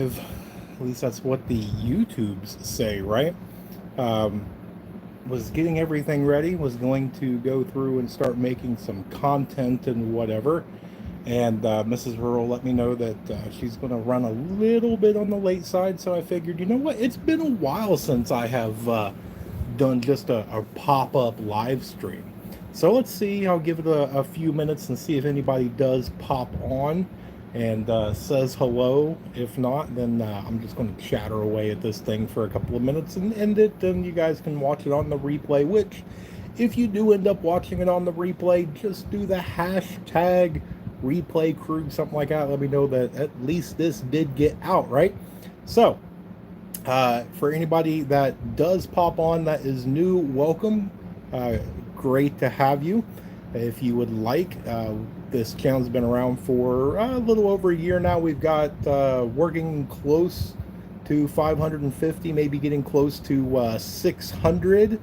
At least that's what the YouTubes say, right? Um, was getting everything ready, was going to go through and start making some content and whatever. And Mrs. Rural let me know that she's going to run a little bit on the late side. So I figured, you know what? It's been a while since I have done just a pop up live stream. So let's see. I'll give it a few minutes and see if anybody does pop on and says hello. If not, then I'm just going to chatter away at this thing for a couple of minutes and end it. Then you guys can watch it on the replay, which, if you do end up watching it on the replay, just do the hashtag replay crew, something like that. Let me know that at least this did get out, right? So, for anybody that does pop on that is new, welcome. Great to have you. If you would like, this channel's been around for a little over a year now. We've got working close to 550, maybe getting close to 600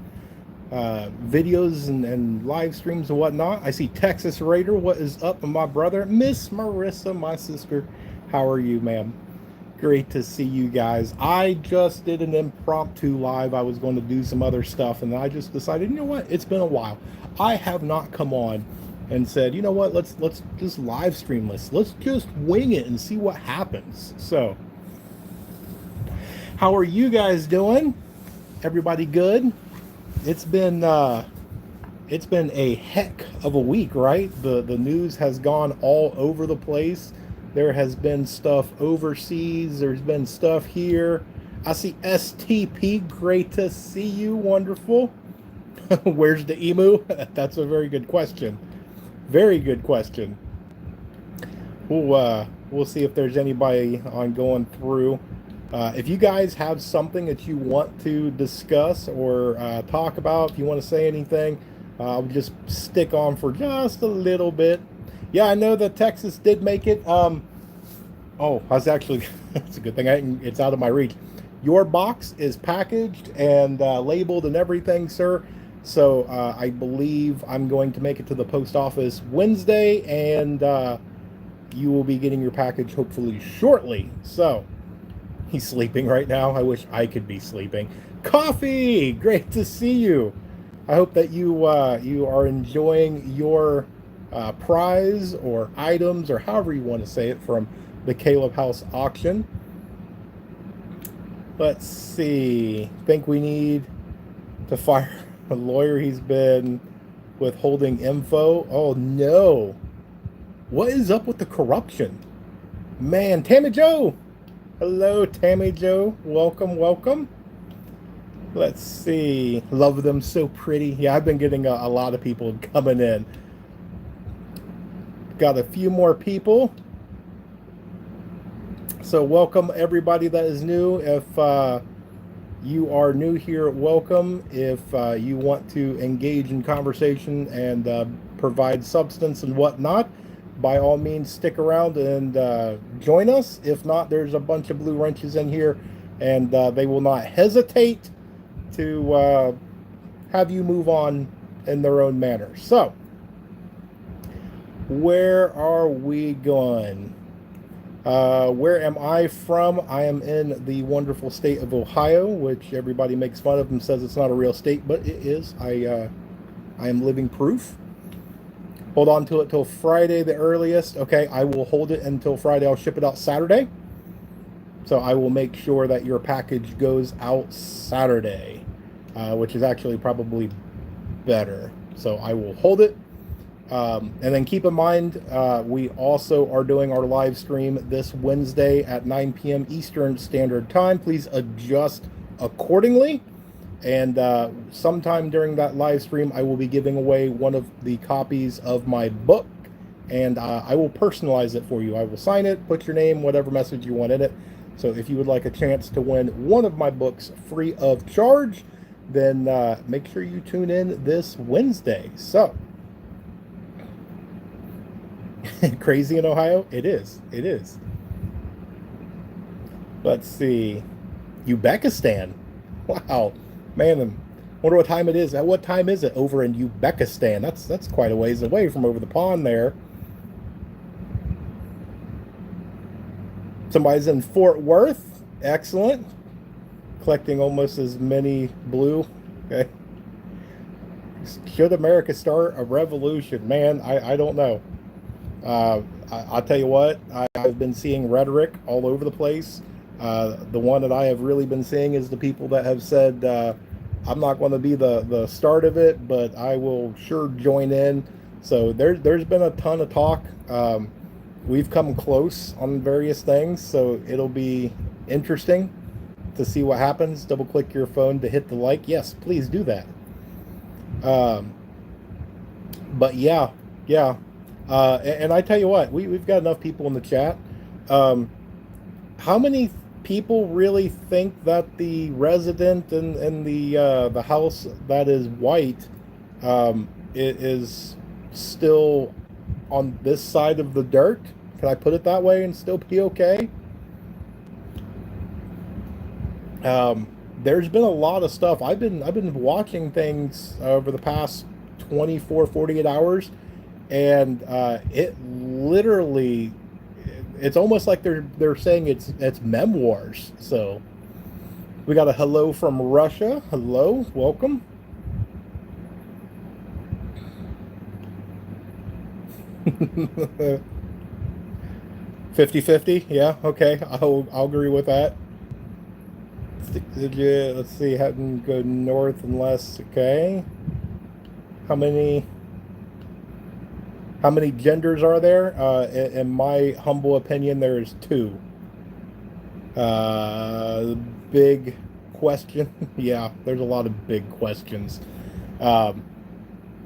videos and live streams and whatnot. I see Texas Raider. What is up, my brother? Miss Marissa, my sister. How are you, ma'am? Great to see you guys. I just did an impromptu live. I was going to do some other stuff, and I just decided, you know what? It's been a while. I have not come on and said, you know what? Let's just live stream this. Let's just wing it and see what happens. So, how are you guys doing? Everybody good? It's been a heck of a week, right? The news has gone all over the place. There has been stuff overseas. There's been stuff here. I see STP. Great to see you. Wonderful. Where's the emu? That's a very good question. Very good question. We'll see if there's anybody on going through. If you guys have something that you want to discuss or talk about, if you want to say anything, I'll just stick on for just a little bit. Yeah, I know that Texas did make it. Oh, I was actually, that's a good thing. It's out of my reach. Your box is packaged and labeled and everything, sir. So I believe I'm going to make it to the post office Wednesday, and you will be getting your package hopefully shortly. So he's sleeping right now. I wish I could be sleeping. Coffee, great to see you. I hope that you are enjoying your prize or items or however you want to say it from the Caleb House auction. Let's see. Think we need to fire a lawyer. He's been withholding info. Oh no. What is up with the corruption? Man, Tammy Joe. Hello, Tammy Joe. Welcome, welcome. Let's see. Love them, so pretty. Yeah, I've been getting a lot of people coming in. Got a few more people. So welcome everybody that is new. If you are new here, welcome. If you want to engage in conversation and provide substance and whatnot, by all means stick around and join us. If not, there's a bunch of blue wrenches in here, and they will not hesitate to have you move on in their own manner. So, where are we going? Where am I from? I am in the wonderful state of Ohio, which everybody makes fun of and says it's not a real state, but it is. I am living proof. Hold on to it till Friday, the earliest. Okay, I will hold it until Friday. I'll ship it out Saturday. So I will make sure that your package goes out Saturday, which is actually probably better. So I will hold it. And then keep in mind, we also are doing our live stream this Wednesday at 9 p.m. Eastern Standard Time. Please adjust accordingly. And sometime during that live stream, I will be giving away one of the copies of my book, and I will personalize it for you. I will sign it, put your name, whatever message you want in it. So if you would like a chance to win one of my books free of charge, then make sure you tune in this Wednesday. So, crazy in Ohio? It is. It is. Let's see. Uzbekistan. Wow. Man, I wonder what time it is. What time is it over in Uzbekistan? That's quite a ways away from over the pond there. Somebody's in Fort Worth. Excellent. Collecting almost as many blue. Okay. Should America start a revolution? Man, I don't know. I'll tell you what, I've been seeing rhetoric all over the place. The one that I have really been seeing is the people that have said, I'm not going to be the start of it, but I will sure join in. So there's been a ton of talk. We've come close on various things, so it'll be interesting to see what happens. Double click your phone to hit the like. Yes, please do that. Um, but yeah. And I tell you what, we've got enough people in the chat. Um, how many people really think that the resident in the house that is white is still on this side of the dirt? Can I put it that way and still be okay? There's been a lot of stuff. I've been watching things over the past 24, 48 hours, and it literally, it's almost like they're saying it's memoirs. So we got a hello from Russia. Hello, welcome. Fifty-fifty. Yeah, okay, I'll agree with that. Did you, let's see, hadn't go north unless, okay. How many genders are there? In my humble opinion, there's two. Big question. Yeah, there's a lot of big questions. And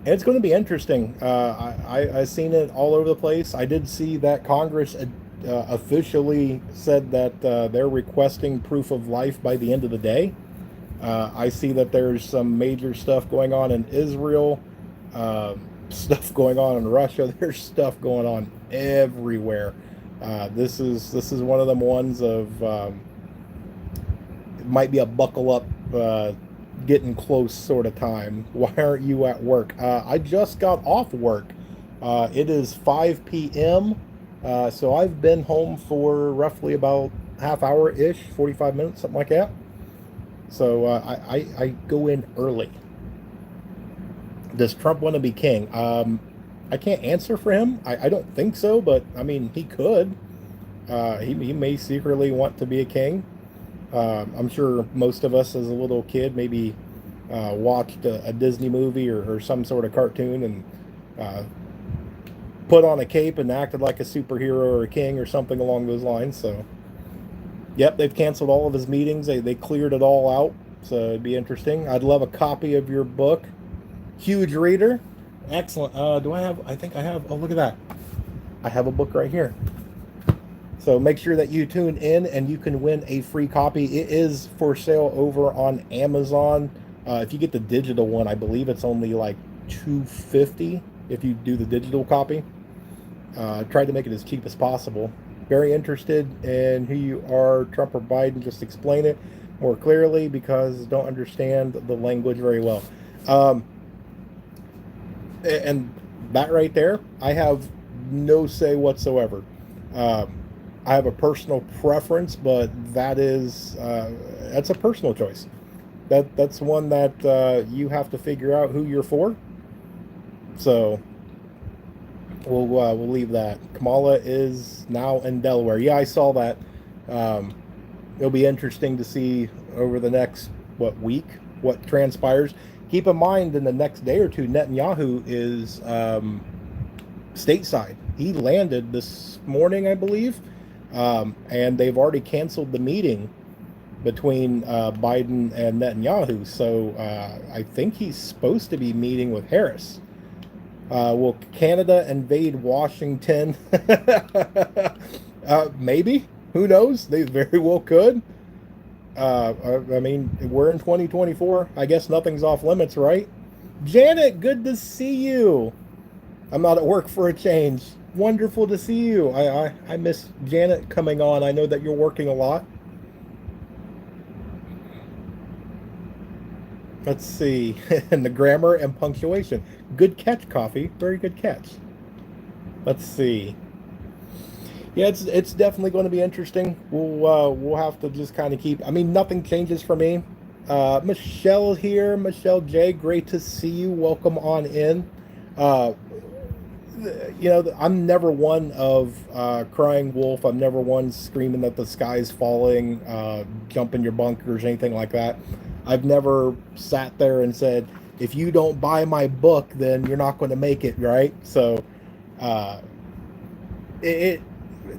it's going to be interesting. I've seen it all over the place. I did see that Congress officially said that they're requesting proof of life by the end of the day. I see that there's some major stuff going on in Israel, stuff going on in Russia. There's stuff going on everywhere. This is one of them ones of it might be a buckle up, getting close sort of time. Why aren't you at work? I just got off work. It is 5 p.m. So I've been home for roughly about half hour ish, 45 minutes, something like that. So I go in early. Does Trump want to be king? I can't answer for him. I don't think so, but I mean, he could. He may secretly want to be a king. I'm sure most of us as a little kid maybe watched a Disney movie or some sort of cartoon and put on a cape and acted like a superhero or a king or something along those lines. So, yep, they've canceled all of his meetings. They cleared it all out. So it'd be interesting. I'd love a copy of your book. Huge reader. Excellent. Do I have? I think I have. Oh, look at that. I have a book right here. So make sure that you tune in and you can win a free copy. It is for sale over on Amazon. If you get the digital one, I believe it's only like $2.50 if you do the digital copy. Tried to make it as cheap as possible. Very interested in who you are, Trump or Biden. Just explain it more clearly because don't understand the language very well. And that right there, I have no say whatsoever. I have a personal preference, but that's a personal choice. That's one that you have to figure out who you're for. So we'll leave that. Kamala is now in Delaware. Yeah, I saw that. It'll be interesting to see over the next week what transpires. Keep in mind, in the next day or two, Netanyahu is stateside. He landed this morning, I believe. And they've already canceled the meeting between Biden and Netanyahu. So I think he's supposed to be meeting with Harris. Will Canada invade Washington? Maybe. Who knows? They very well could. I mean, we're in 2024. I guess nothing's off limits, right? Janet, good to see you. I'm not at work for a change. Wonderful to see you. I miss Janet coming on. I know that you're working a lot. Let's see. And the grammar and punctuation. Good catch, Coffee. Very good catch. Let's see. Yeah, it's definitely going to be interesting. We'll have to just kind of keep. I mean, nothing changes for me. Michelle here, Michelle J. Great to see you. Welcome on in. Uh, I'm never one of crying wolf. I'm never one screaming that the sky's falling, jump in your bunkers, anything like that. I've never sat there and said, if you don't buy my book, then you're not going to make it, right? So, uh, it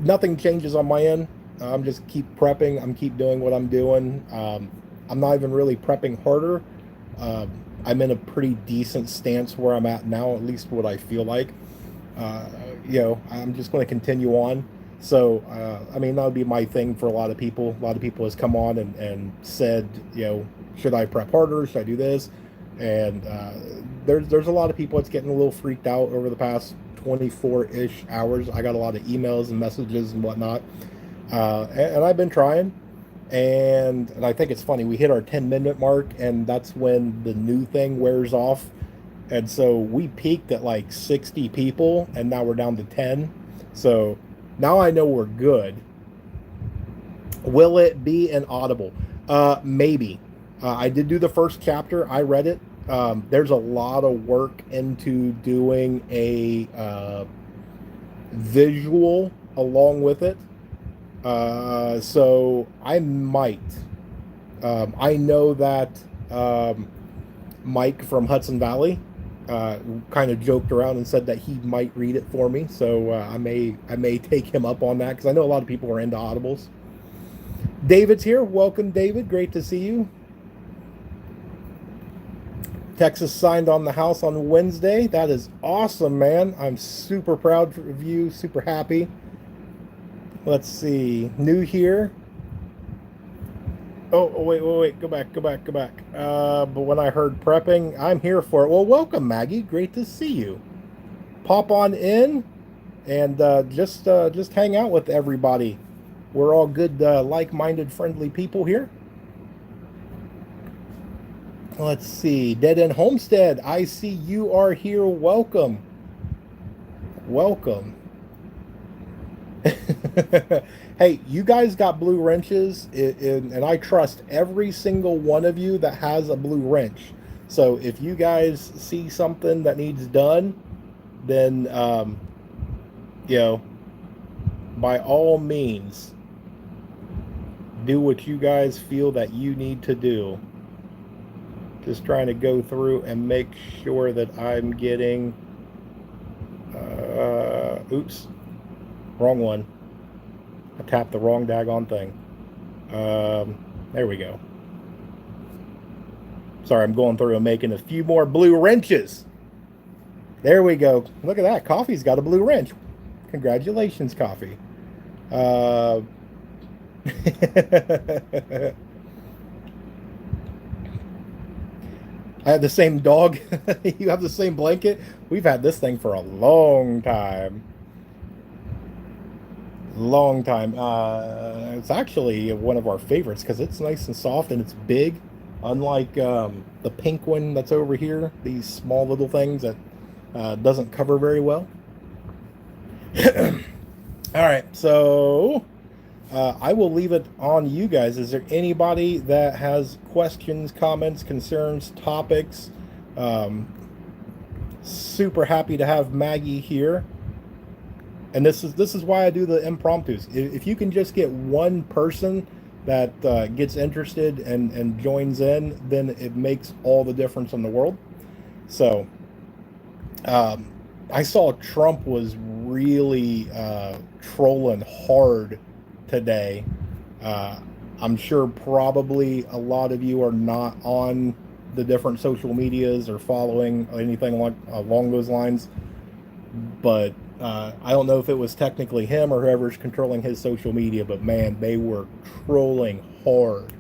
nothing changes on my end. I'm just keep prepping. I'm keep doing what I'm doing. I'm not even really prepping harder. Um, I'm in a pretty decent stance where I'm at now, at least what I feel like. Uh, I'm just going to continue on. So, I mean, that would be my thing for a lot of people. A lot of people has come on and said, should I prep harder? Should I do this? And there's a lot of people that's getting a little freaked out over the past 24-ish hours. I got a lot of emails and messages and whatnot. And I've been trying. And I think it's funny. We hit our 10-minute mark, and that's when the new thing wears off. And so we peaked at like 60 people, and now we're down to 10. So now I know we're good. Will it be an audible? Maybe. I did do the first chapter. I read it. There's a lot of work into doing a visual along with it. So I might. I know that Mike from Hudson Valley kind of joked around and said that he might read it for me. So I may take him up on that because I know a lot of people are into audibles. David's here. Welcome, David. Great to see you. Texas signed on the house on Wednesday. That is awesome, man. I'm super proud of you. Super happy. Let's see. New here. Oh, wait. Go back. But when I heard prepping, I'm here for it. Well, welcome, Maggie. Great to see you. Pop on in and just hang out with everybody. We're all good, like-minded, friendly people here. Let's see. Dead End Homestead. I see you are here. Welcome. Welcome. Hey, you guys got blue wrenches, and I trust every single one of you that has a blue wrench. So if you guys see something that needs done, then, by all means, do what you guys feel that you need to do. Just trying to go through and make sure that I'm getting, oops, wrong one. I tapped the wrong daggone thing. There we go. Sorry, I'm going through and making a few more blue wrenches. There we go. Look at that. Coffee's got a blue wrench. Congratulations, Coffee. I have the same dog. You have the same blanket. We've had this thing for a long time. Long time. It's actually one of our favorites because it's nice and soft and it's big. Unlike the pink one that's over here, these small little things that doesn't cover very well. All right, so I will leave it on you guys. Is there anybody that has questions, comments, concerns, topics? Super happy to have Maggie here. And this is why I do the impromptus. If you can just get one person that gets interested and joins in, then it makes all the difference in the world. So I saw Trump was really trolling hard today. I'm sure probably a lot of you are not on the different social medias or following anything along those lines, but I don't know if it was technically him or whoever's controlling his social media, but man, they were trolling hard.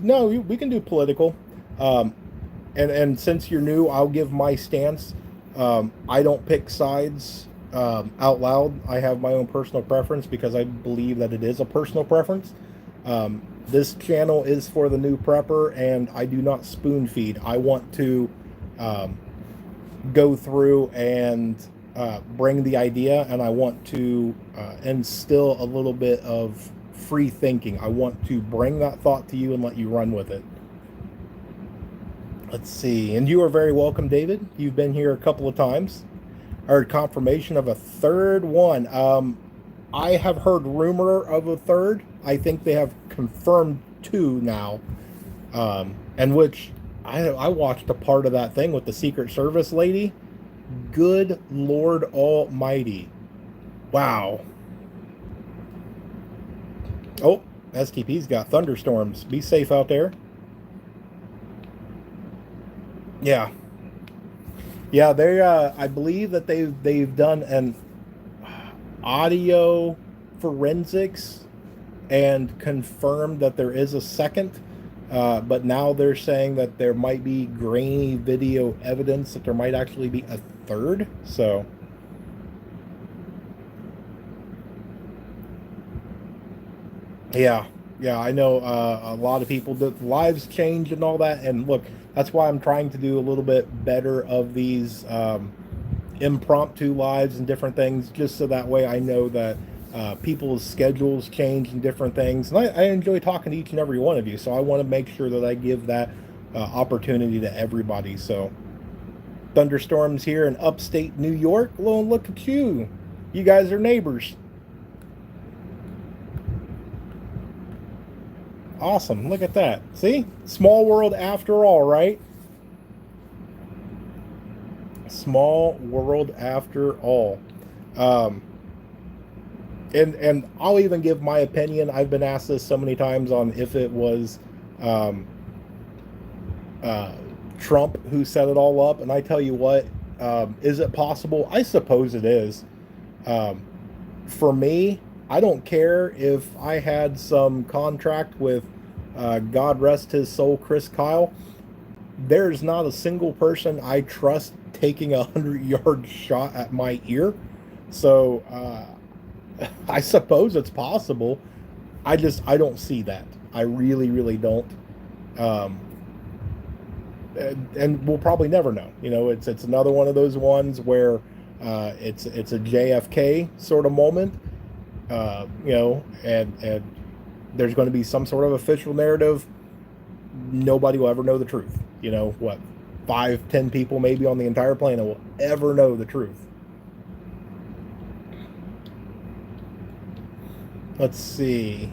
No, we can do political. And since you're new, I'll give my stance. I don't pick sides out loud. I have my own personal preference because I believe that it is a personal preference. This channel is for the new prepper, and I do not spoon feed. I want to go through and bring the idea, and I want to instill a little bit of free thinking. I want to bring that thought to you and let you run with it. Let's see. And you are very welcome, David. You've been here a couple of times. I heard confirmation of a third one. I have heard rumor of a third. I think they have confirmed two now. And which I watched a part of that thing with the Secret Service lady. Good Lord Almighty. Wow. Oh, STP's got thunderstorms. Be safe out there. Yeah. Yeah, they I believe that they've done an audio forensics and confirmed that there is a second, but now they're saying that there might be grainy video evidence that there might actually be a third. So yeah, I know a lot of people that lives change and all that, and look, that's why I'm trying to do a little bit better of these impromptu lives and different things, just so that way I know that people's schedules change and different things. And I enjoy talking to each and every one of you, so I want to make sure that I give that opportunity to everybody. So thunderstorms here in upstate New York. Well, look at you. You guys are neighbors. Awesome. Look at that. See? Small world after all, right? Small world after all. And I'll even give my opinion. I've been asked this so many times on if it was Trump who set it all up. And I tell you what, is it possible? I suppose it is. For me, I don't care if I had some contract with, God rest his soul, Chris Kyle. There's not a single person I trust taking a 100-yard shot at my ear. So I suppose it's possible. I don't see that. I really don't. And we'll probably never know. You know, it's another one of those ones where it's a JFK sort of moment. You know, and there's going to be some sort of official narrative. Nobody will ever know the truth. You know, what, 5-10 people maybe on the entire planet will ever know the truth. Let's see.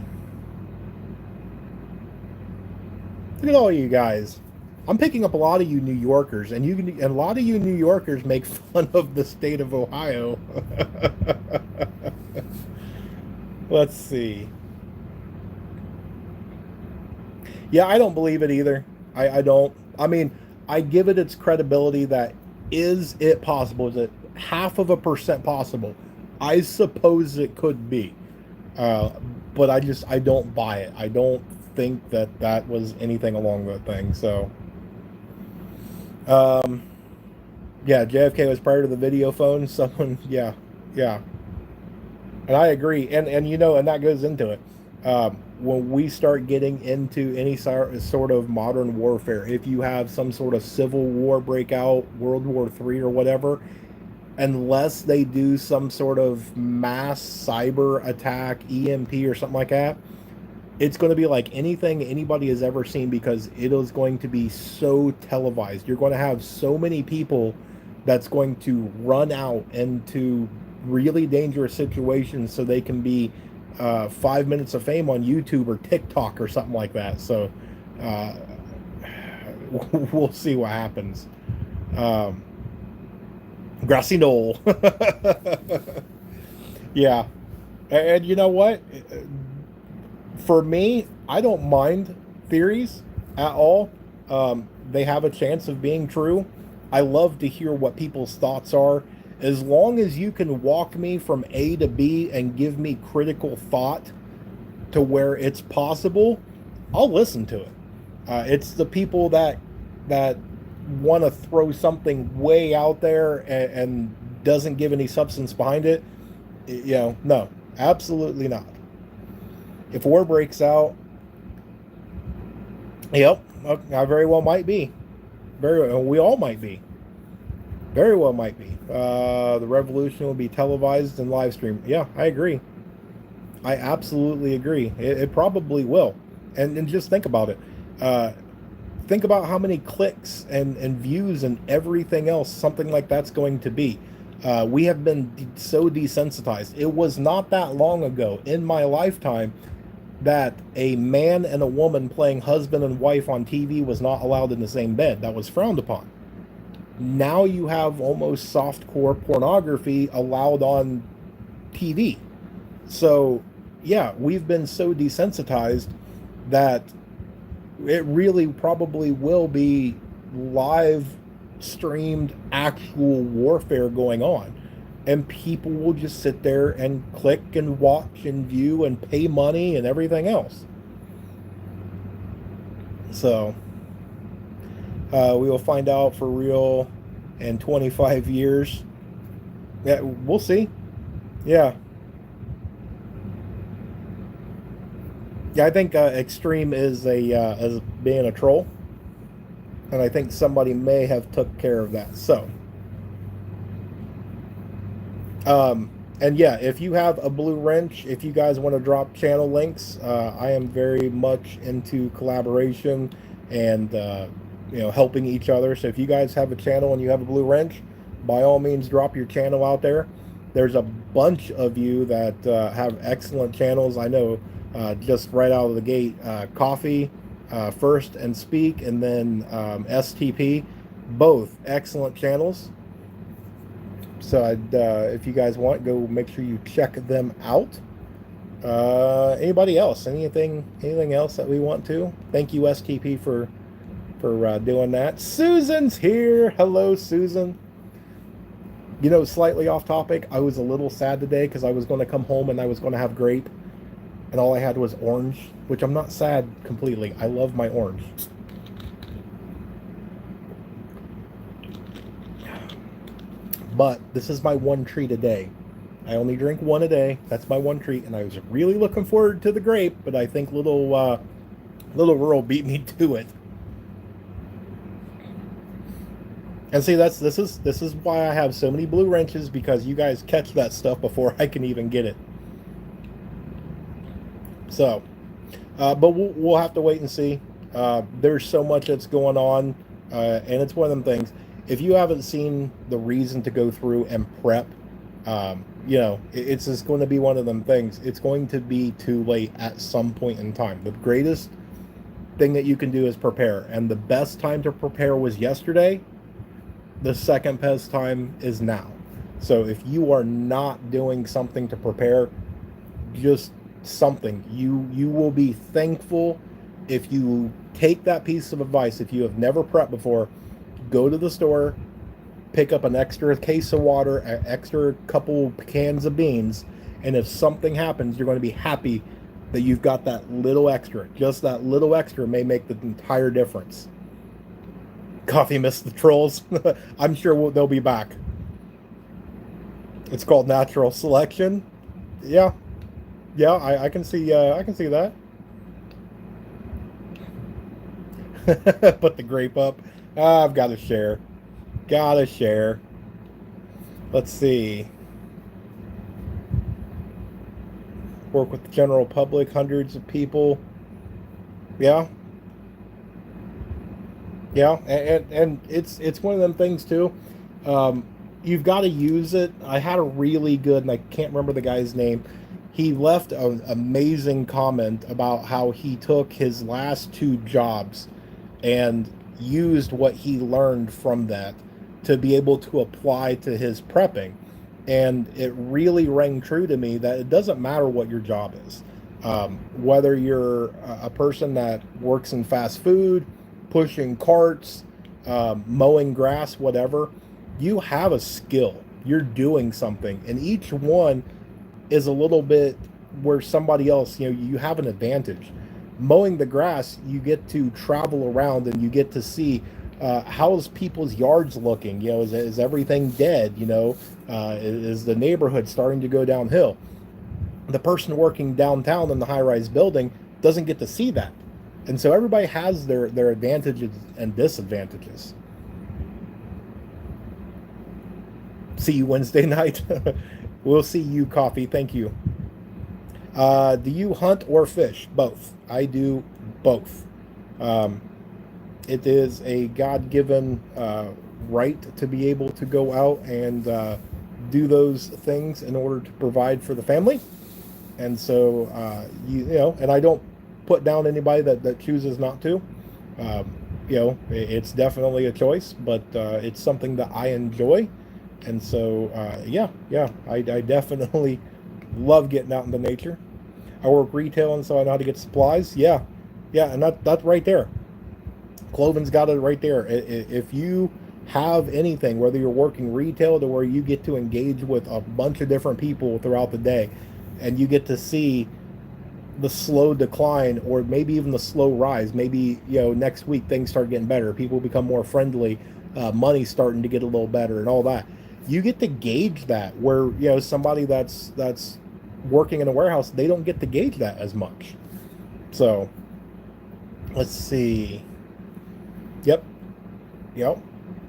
Look at all you guys. I'm picking up a lot of you New Yorkers, and a lot of you New Yorkers make fun of the state of Ohio. Let's see. Yeah, I don't believe it either. I don't. I mean, I give it its credibility that is it possible? Is it 0.5% possible? I suppose it could be. But I don't buy it. I don't think that was anything along that thing. So, yeah, JFK was prior to the video phone. Someone, yeah. And I agree. And you know, and that goes into it. When we start getting into any sort of modern warfare, if you have some sort of civil war breakout, World War III or whatever, unless they do some sort of mass cyber attack, EMP or something like that, it's going to be like anything anybody has ever seen, because it is going to be so televised. You're going to have so many people that's going to run out into really dangerous situations so they can be 5 minutes of fame on YouTube or TikTok or something like that. So we'll see what happens. Grassy knoll. Yeah. And you know what? For me, I don't mind theories at all. They have a chance of being true. I love to hear what people's thoughts are. As long as you can walk me from A to B and give me critical thought to where it's possible, I'll listen to it. It's the people that want to throw something way out there and doesn't give any substance behind it. You know, no, absolutely not. If war breaks out, yep, I very well might be. Very well, we all might be. Very well might be. The revolution will be televised and live streamed. Yeah, I agree. I absolutely agree. It probably will. And just think about it. Uh, think about how many clicks and views and everything else something like that's going to be. We have been so desensitized. It was not that long ago in my lifetime that a man and a woman playing husband and wife on TV was not allowed in the same bed. That was frowned upon. Now you have almost softcore pornography allowed on TV. So, yeah, we've been so desensitized that it really probably will be live streamed actual warfare going on. And people will just sit there and click and watch and view and pay money and everything else. So, we will find out for real in 25 years. Yeah, we'll see. Yeah. Yeah, I think Extreme is as being a troll, and I think somebody may have took care of that. So, and yeah, if you have a blue wrench, if you guys want to drop channel links, I am very much into collaboration and helping each other. So if you guys have a channel and you have a blue wrench, by all means drop your channel out there. There's a bunch of you that have excellent channels. I know just right out of the gate, Coffee first and Speak, and then STP, both excellent channels. So if you guys want, go make sure you check them out. Anybody else? Anything else that we want to? Thank you, STP, for doing that. Susan's here. Hello, Susan. Slightly off topic. I was a little sad today because I was going to come home and I was going to have grape, and all I had was orange, which I'm not sad completely. I love my orange. But this is my one treat a day. I only drink one a day. That's my one treat, and I was really looking forward to the grape, but I think little Rural beat me to it. And see, this is why I have so many blue wrenches, because you guys catch that stuff before I can even get it. So, but we'll have to wait and see. There's so much that's going on, and it's one of them things. If you haven't seen the reason to go through and prep, it's just going to be one of them things. It's going to be too late at some point in time. The greatest thing that you can do is prepare, and the best time to prepare was yesterday. The second best time is now. So if you are not doing something to prepare, just something, you will be thankful if you take that piece of advice. If you have never prepped before, go to the store, pick up an extra case of water, an extra couple cans of beans, and if something happens, you're going to be happy that you've got that little extra. Just that little extra may make the entire difference. Coffee missed the trolls. I'm sure they'll be back. It's called natural selection. Yeah, I can see that. Put the grape up. I've got to share. Gotta share. Let's see. Work with the general public, hundreds of people. Yeah. Yeah, and it's one of them things too. You've got to use it. I had a really good, and I can't remember the guy's name. He left an amazing comment about how he took his last 2 jobs and used what he learned from that to be able to apply to his prepping. And it really rang true to me that it doesn't matter what your job is. Whether you're a person that works in fast food, pushing carts, mowing grass, whatever, you have a skill. You're doing something, and each one is a little bit where somebody else, you have an advantage. Mowing the grass, you get to travel around and you get to see how's people's yards looking. Is everything dead? Is the neighborhood starting to go downhill? The person working downtown in the high-rise building doesn't get to see that. And so everybody has their advantages and disadvantages. See you Wednesday night. We'll see you, Coffee. Thank you. Do you hunt or fish? Both. I do both. Um, it is a God-given right to be able to go out and do those things in order to provide for the family. And so, you know, and I don't put down anybody that chooses not to. Um, you know, it's definitely a choice, but it's something that I enjoy. And so, yeah, I definitely love getting out into nature. I work retail, and so I know how to get supplies. Yeah, and that's right there. Cloven's got it right there. If you have anything, whether you're working retail to where you get to engage with a bunch of different people throughout the day, and you get to see the slow decline or maybe even the slow rise. Maybe, you know, next week things start getting better. People become more friendly. Money's starting to get a little better and all that. You get to gauge that where, you know, somebody that's working in a warehouse, they don't get to gauge that as much. So let's see. Yep. Yep.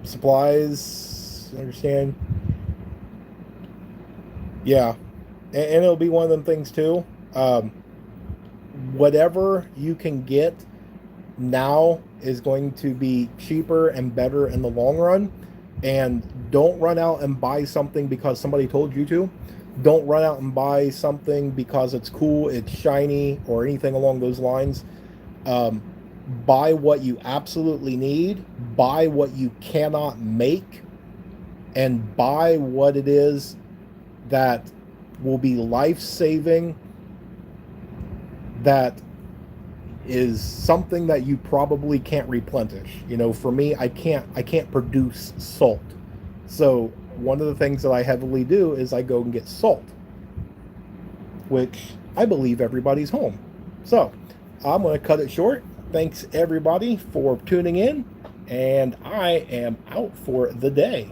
Supplies. Understand. Yeah. And it'll be one of them things too. Whatever you can get now is going to be cheaper and better in the long run. And don't run out and buy something because somebody told you to. Don't run out and buy something because it's cool, it's shiny, or anything along those lines. Um, buy what you absolutely need, buy what you cannot make, and buy what it is that will be life-saving, that is something that you probably can't replenish. You know, for me, I can't produce salt. So one of the things that I heavily do is I go and get salt, which I believe everybody's home. So I'm going to cut it short. Thanks everybody for tuning in, and I am out for the day.